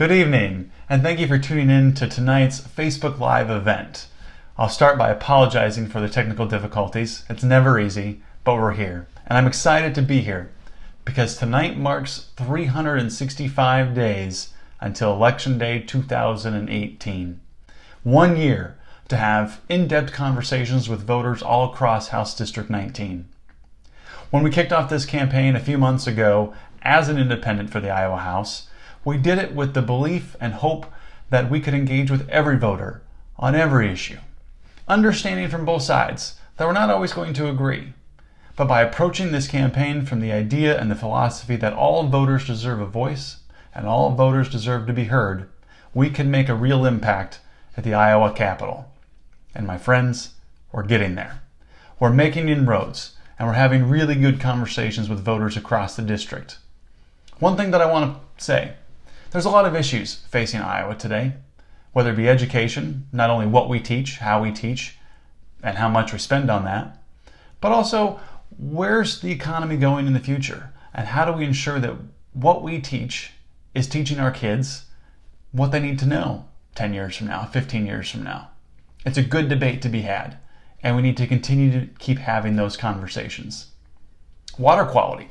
Good evening, and thank you for tuning in to tonight's Facebook Live event. I'll start by apologizing for the technical difficulties. It's never easy, but we're here. And I'm excited to be here because tonight marks 365 days until Election Day 2018. 1 year to have in-depth conversations with voters all across House District 19. When we kicked off this campaign a few months ago as an independent for the Iowa House, we did it with the belief and hope that we could engage with every voter on every issue, understanding from both sides that we're not always going to agree. But by approaching this campaign from the idea and the philosophy that all voters deserve a voice and all voters deserve to be heard, we can make a real impact at the Iowa Capitol. And my friends, we're getting there. We're making inroads, and we're having really good conversations with voters across the district. One thing that I want to say, there's a lot of issues facing Iowa today, whether it be education, not only what we teach, how we teach, and how much we spend on that, but also where's the economy going in the future, and how do we ensure that what we teach is teaching our kids what they need to know 10 years from now, 15 years from now. It's a good debate to be had, and we need to continue to keep having those conversations. Water quality.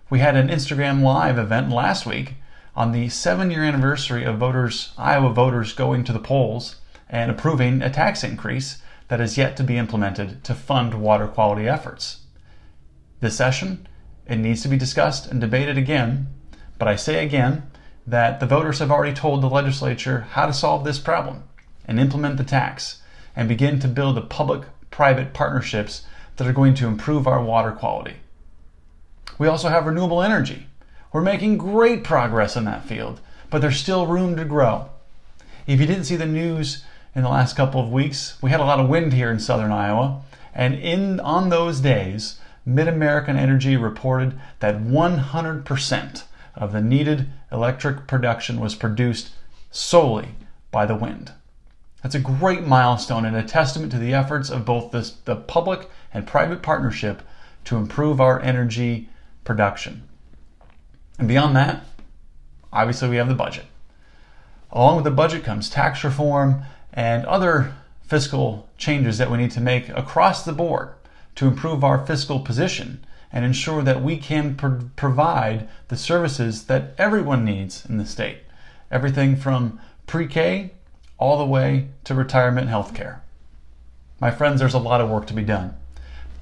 We had an Instagram Live event last week on the 7-year anniversary of Iowa voters going to the polls and approving a tax increase that is yet to be implemented to fund water quality efforts. This session, it needs to be discussed and debated again, but I say again that the voters have already told the legislature how to solve this problem and implement the tax and begin to build the public-private partnerships that are going to improve our water quality. We also have renewable energy. We're making great progress in that field, but there's still room to grow. If you didn't see the news in the last couple of weeks, we had a lot of wind here in southern Iowa, and on those days, Mid-American Energy reported that 100% of the needed electric production was produced solely by the wind. That's a great milestone and a testament to the efforts of both the public and private partnership to improve our energy production. And beyond that, obviously we have the budget. Along with the budget comes tax reform and other fiscal changes that we need to make across the board to improve our fiscal position and ensure that we can provide the services that everyone needs in the state. Everything from pre-K all the way to retirement health care. My friends, there's a lot of work to be done.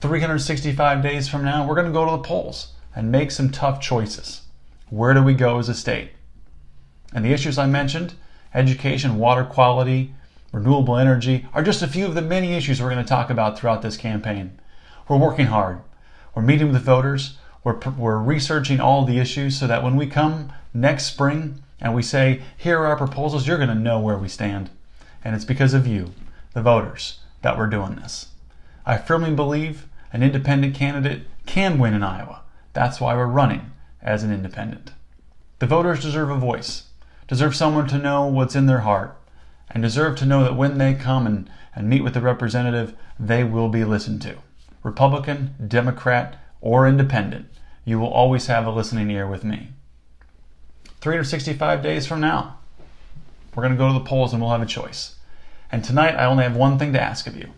365 days from now, we're going to go to the polls and make some tough choices. Where do we go as a state? And the issues I mentioned, education, water quality, renewable energy, are just a few of the many issues we're going to talk about throughout this campaign. We're working hard. We're meeting with the voters. We're researching all the issues so that when we come next spring and we say, here are our proposals, you're going to know where we stand. And it's because of you, the voters, that we're doing this. I firmly believe an independent candidate can win in Iowa. That's why we're running as an independent. The voters deserve a voice, deserve someone to know what's in their heart, and deserve to know that when they come and meet with the representative, they will be listened to. Republican, Democrat, or independent, you will always have a listening ear with me. 365 days from now, we're going to go to the polls and we'll have a choice. And tonight, I only have one thing to ask of you.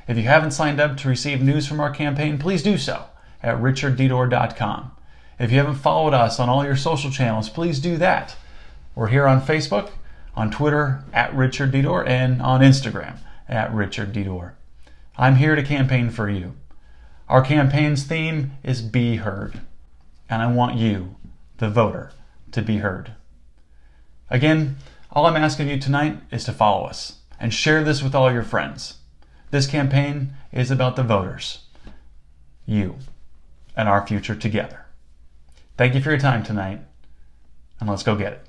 If you haven't signed up to receive news from our campaign, please do so at richarddedor.com. If you haven't followed us on all your social channels, please do that. We're here on Facebook, on Twitter at Richard Dedor, and on Instagram at Richard Dedor. I'm here to campaign for you. Our campaign's theme is Be Heard, and I want you, the voter, to be heard. Again, all I'm asking you tonight is to follow us and share this with all your friends. This campaign is about the voters, you, and our future together. Thank you for your time tonight, and let's go get it.